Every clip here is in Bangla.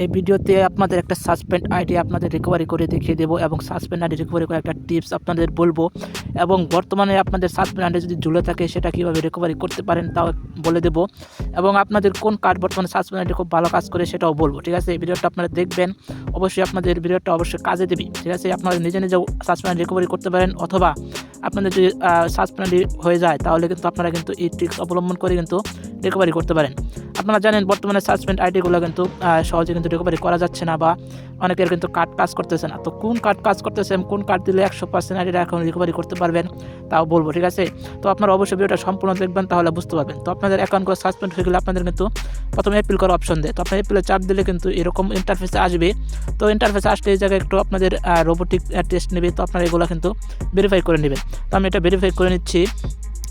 এই ভিডিওতে আপনাদের একটা সাসপেন্ড আইডি আপনাদের রিকভারি করে দেখিয়ে দেবো এবং সাসপেন্ড আইডি রিকভারি করে একটা টিপস আপনাদের বলবো এবং বর্তমানে আপনাদের সাসপেন্ড আইডি যদি ঝুলে থাকে সেটা কীভাবে রিকভারি করতে পারেন তাও বলে দেবো এবং আপনাদের কোন কার্ড বর্তমানে সাসপেন্ড আইডি খুব ভালো কাজ করে সেটাও বলবো। ঠিক আছে, এই ভিডিওটা আপনারা দেখবেন, অবশ্যই আপনাদের ভিডিওটা অবশ্যই কাজে দেবে। ঠিক আছে, আপনারা নিজে নিজেও সাসপেন্ড আইডি রিকভারি করতে পারেন অথবা আপনাদের যদি সাসপেন্ড আইডি হয়ে যায় তাহলে কিন্তু আপনারা কিন্তু এই ট্রিক্স অবলম্বন করে কিন্তু রিকভারি করতে পারেন। আপনারা জানেন বর্তমানে সাসপেন্ড আইডিগুলো কিন্তু সহজে কিন্তু রিকভারি করা যাচ্ছে না বা অনেকের কিন্তু কার্ড কাজ করতেছে না। তো কোন কার্ড কাজ করতেছে, কোন কার্ড দিলে 100% আইডিটা এখন রিকভারি করতে পারবেন তাও বলবো। ঠিক আছে, তো আপনারা অবশ্যই ভিডিওটা সম্পূর্ণ দেখবেন, তাহলে বুঝতে পারবেন। তো আপনাদের অ্যাকাউন্টগুলো সাসপেন্ড হয়ে গেলে আপনাদের কিন্তু প্রথমে অ্যাপিল করার অপশন দেয়। তো আপনার অ্যাপিলে চাপ দিলে কিন্তু এরকম ইন্টারফেসে আসবে। তো ইন্টারফেসে আসলে এই জায়গায় একটু আপনাদের রোবোটিক টেস্ট নেবে, তো আপনারা এগুলো কিন্তু ভেরিফাই করে নেবেন। তো আমি এটা ভেরিফাই করে নিচ্ছি।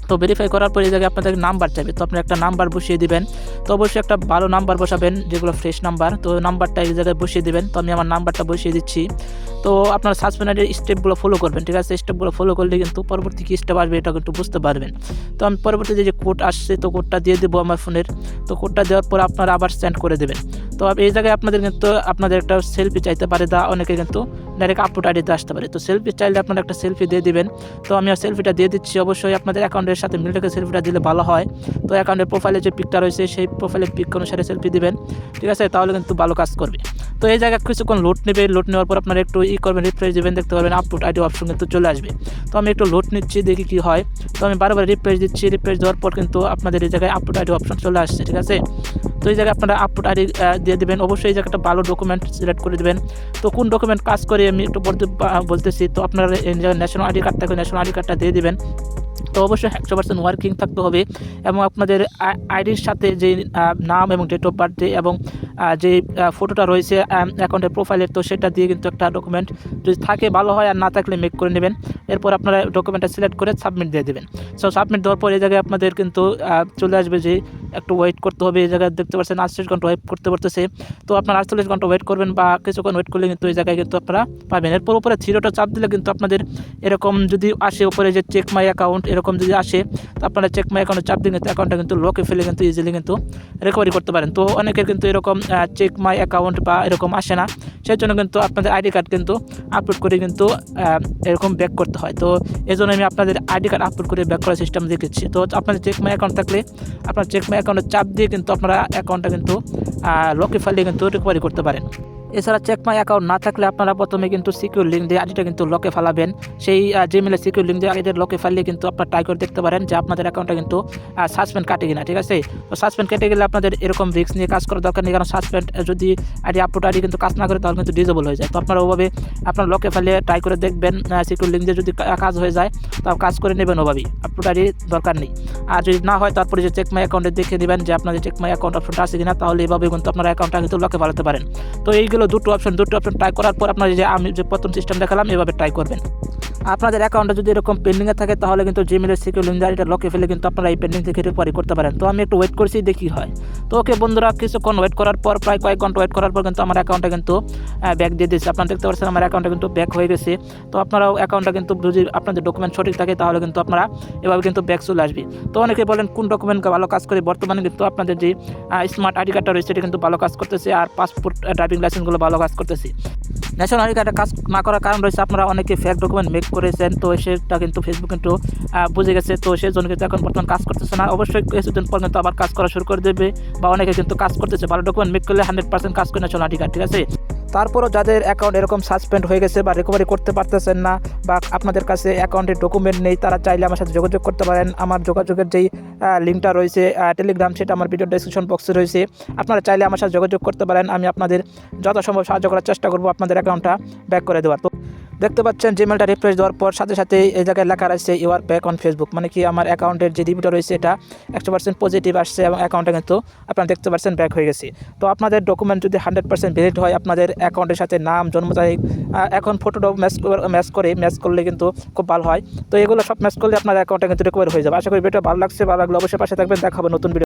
তো ভেরিফাই করার পরে এই জায়গায় আপনাদের নাম্বার চাইবে, তো আপনি একটা নাম্বার বসিয়ে দিবেন। তো অবশ্যই একটা ভালো নাম্বার বসাবেন যেগুলো ফ্রেশ নাম্বার। তো নাম্বারটা এই জায়গায় বসিয়ে দিবেন। তো আমি আমার নাম্বারটা বসিয়ে দিচ্ছি। তো আপনার সাসপেন্ড আইডির স্টেপগুলো ফলো করবেন। ঠিক আছে, স্টেপগুলো ফলো করলে কিন্তু পরবর্তী কী স্টেপ আসবে এটা কিন্তু বুঝতে পারবেন। তো আমি পরবর্তীতে যে কোড আসছে তো কোডটা দিয়ে দেবো আমার ফোনের। তো কোডটা দেওয়ার পর আপনারা আবার সেন্ড করে দেবেন। তো এই জায়গায় আপনাদের কিন্তু আপনাদের একটা সেলফি চাইতে পারে, বা অনেকে কিন্তু ডাইরেক্ট আপলোড আইডিতে আসতে পারে। তো সেলফি চাইলে আপনারা একটা সেলফি দিয়ে দিবেন। তো আমি আর সেলফিটা দিয়ে দিচ্ছি। অবশ্যই আপনাদের অ্যাকাউন্টের সাথে মিল রেখে সেলফিটা দিলে ভালো হয়। তো অ্যাকাউন্টের প্রোফাইলে যে পিকটা রয়েছে সেই প্রোফাইলের পিক অনুসারে সেলফি দিবেন। ঠিক আছে, তাহলে কিন্তু ভালো কাজ করবে। তো এই জায়গায় কিছুক্ষণ লোড নেবে, লোড নেওয়ার পর আপনারা একটু করবেন, রিফ্রেশ দেবেন, দেখতে পারবেন আপলোড আইডি অপশন কিন্তু চলে আসবে। তো আমি একটু লোড নিচ্ছি, দেখি কী হয়। তো আমি বারবার রিফ্রেশ দিচ্ছি, রিফ্রেশ দেওয়ার পর কিন্তু আপনাদের এই জায়গায় আপলোড আইডি অপশন চলে আসছে। ঠিক আছে, তো এই জায়গায় আপনারা আপলোড আইডি দিয়ে দেবেন। অবশ্যই এই জায়গাটা ভালো ডকুমেন্ট সিলেক্ট করে দেবেন। তো কোন ডকুমেন্ট কাজ করে আমি একটু বলতেছি। তো আপনারা এই জায়গায় ন্যাশনাল আইডি কার্ড থাকলে ন্যাশনাল আইডি কার্ডটা দিয়ে দেবেন। তো অবশ্যই 100% ওয়ার্কিং থাকতে হবে এবং আপনাদের আইডির সাথে যে নাম এবং ডেট অফ বার্থডে এবং যে ফটোটা রয়েছে অ্যাকাউন্টের প্রোফাইলের, তো সেটা দিয়ে কিন্তু একটা ডকুমেন্ট যদি থাকে ভালো হয়, আর না থাকলে মেক করে নেবেন। এরপর আপনারা ডকুমেন্টটা সিলেক্ট করে সাবমিট দিয়ে দেবেন। সো সাবমিট দেওয়ার পর এই জায়গায় আপনাদের কিন্তু চলে আসবে যে একটু ওয়েট করতে হবে। এই জায়গায় দেখতে পাচ্ছেন 48 ঘন্টা ওয়েট করতে পারতেছে। তো আপনারা 48 ঘন্টা ওয়েট করবেন বা কিছুক্ষণ ওয়েট করলে কিন্তু এই জায়গায় কিন্তু আপনারা পাবেন। এরপর উপরে থ্রিটা চাপ দিলে কিন্তু আপনাদের এরকম যদি আসে উপরে যে চেক মাই অ্যাকাউন্ট এরকম যদি আসে, তো আপনারা চেক মাই অ্যাকাউন্টে চাপ দিন, কিন্তু অ্যাকাউন্টটা কিন্তু লকে ফেলে কিন্তু ইজিলি কিন্তু রিকভারি করতে পারেন। তো অনেকের কিন্তু এরকম চেক মাই অ্যাকাউন্ট বা এরকম আসে না, সেই জন্য কিন্তু আপনাদের আইডি কার্ড কিন্তু আপলোড করে কিন্তু এরকম ব্যাক করতে হয়। তো এই জন্য আমি আপনাদের আইডি কার্ড আপলোড করে ব্যাক করার সিস্টেম দেখেছি। তো আপনাদের চেক মাই অ্যাকাউন্ট থাকলে আপনার চেক মাই অ্যাকাউন্টে চাপ দিয়ে কিন্তু আপনারা অ্যাকাউন্টটা কিন্তু লকে ফেলে কিন্তু রিকভারি করতে পারেন। এছাড়া চেক মাই অ্যাকাউন্ট না থাকলে আপনারা প্রথমে কিন্তু সিকিউর লিঙ্ক দিয়ে আইডিটা কিন্তু লকে ফেলাবেন। সেই জিমেলে সিকিউর লিঙ্ক দিয়ে আইডিটা লকে ফেললে কিন্তু আপনার ট্রাই করে দেখতে পারেন যে আপনাদের অ্যাকাউন্টটা কিন্তু সাসপেন্ড কাটে কিনা। ঠিক আছে, তো সাসপেন্ড কেটে গেলে আপনাদের এরকম রিস্ক নিয়ে কাজ করার দরকার নেই, কারণ সাসপেন্ড যদি আইডি আপলোড আইডি কিন্তু কাজ না করে তাহলে কিন্তু ডিজেবল হয়ে যায়। তো আপনারা ওভাবে আপনার লকে ফেলে ট্রাই করে দেখবেন, সিকিউর লিঙ্ক দিয়ে যদি কাজ হয়ে যায় তাও কাজ করে নেবেন, ওভাবেই আপলোড আইডি দরকার নেই। আর যদি না হয় তারপরে যে চেক মাই অ্যাকাউন্টে দেখে নেবেন যে আপনাদের চেক মাই অ্যাকাউন্ট অপশনটা আছে কিনা, তাহলে এইভাবে কিন্তু আপনার অ্যাকাউন্টটা কিন্তু লকে ফেলাতে পারেন। তো এইগুলো দুটো অপশন ট্রাই করার পর আপনার যে আমি যে প্রথম সিস্টেম দেখালাম এভাবে ট্রাই করবেন। আপনাদের অ্যাকাউন্টে যদি এরকম পেন্ডিংয়ে থাকে তাহলে কিন্তু জিমেলের সিকিউর লিঙ্ক দিয়ে লকে ফেলে কিন্তু আপনারা এই পেন্ডিং থেকে রিকভারি করতে পারেন। তো আমি একটু ওয়েট করছি, দেখি হয়। তো ওকে বন্ধুরা, কিছুক্ষণ ওয়েট করার পর প্রায় কয়েক ঘন্টা ওয়েট করার পর কিন্তু আমার অ্যাকাউন্টটা কিন্তু ব্যাক দিয়ে দিয়েছে। আপনারা দেখতে পাচ্ছেন আমার অ্যাকাউন্টটা কিন্তু ব্যাক হয়ে গেছে। তো আপনারাও অ্যাকাউন্টটা কিন্তু যদি আপনাদের ডকুমেন্ট সঠিক থাকে তাহলে কিন্তু আপনারা এভাবে কিন্তু ব্যাক চলে আসবে। তো অনেকে বলেন কোন ডকুমেন্ট ভালো কাজ করে, বর্তমানে কিন্তু আপনাদের যে স্মার্ট আইডি কার্ডটা রয়েছে সেটা কিন্তু ভালো কাজ করতেছে, আর পাসপোর্ট ড্রাইভিং লাইসেন্সগুলো ভালো কাজ করতেছে। ন্যাশনাল আইডি কার্ডে কাজ না করার কারণ রয়েছে আপনারা অনেকে ফেক ডকুমেন্ট মেক করেছেন, তো সেটা কিন্তু ফেসবুক কিন্তু বুঝে গেছে। তো সেই জন্য কিন্তু এখন বর্তমান কাজ করতেছে না, অবশ্যই কিছুদিন পর কিন্তু আবার কাজ করা শুরু করে দেবে, বা অনেকে কিন্তু কাজ করতেছে। ভালো ডকুমেন্ট মেক করলে 100% কাজ করে ন্যাশনাল আইডি কার্ড। ঠিক আছে, তারপরও যাদের অ্যাকাউন্ট এরকম সাসপেন্ড হয়ে গেছে বা রিকভারি করতে পারতেছেন না, বা আপনাদের কাছে অ্যাকাউন্টের ডকুমেন্ট নেই, তারা চাইলে আমার সাথে যোগাযোগ করতে পারেন। আমার যোগাযোগের যেই লিঙ্কটা রয়েছে টেলিগ্রাম, সেটা আমার ভিডিও ডেসক্রিপশন বক্সে রয়েছে। আপনারা চাইলে আমার সাথে যোগাযোগ করতে পারেন, আমি আপনাদের যথাসম্ভব সাহায্য করার চেষ্টা করব আপনাদের অ্যাকাউন্টটা ব্যাক করে দেওয়ার। তো দেখতে পাচ্ছেন জিমেলটা রিফ্রেশ দেওয়ার পর সাথে সাথে এই জায়গায় লেখা রয়েছে you are back on Facebook, মানে কি আমার অ্যাকাউন্টের যে রিভিউটা রয়েছে এটা 100% পজিটিভ আসছে এবং অ্যাকাউন্টটা কিন্তু আপনারা দেখতে পাচ্ছেন ব্যাক হয়ে গেছে। তো আপনাদের ডকুমেন্ট যদি 100% ভ্যালিড হয়, আপনাদের অ্যাকাউন্টের সাথে নাম, জন্ম তারিখ, এখন ফটোটাও ম্যাচ করলে কিন্তু খুব ভালো হয়। তো এগুলো সব ম্যাচ করলে আপনার অ্যাকাউন্টটা কিন্তু রিকভার হয়ে যাবে। আশা করি ভিডিওটা ভালো লাগছে, ভালো লাগলে অবশ্যই পাশে থাকবেন। দেখা হবে নতুন ভিডিও।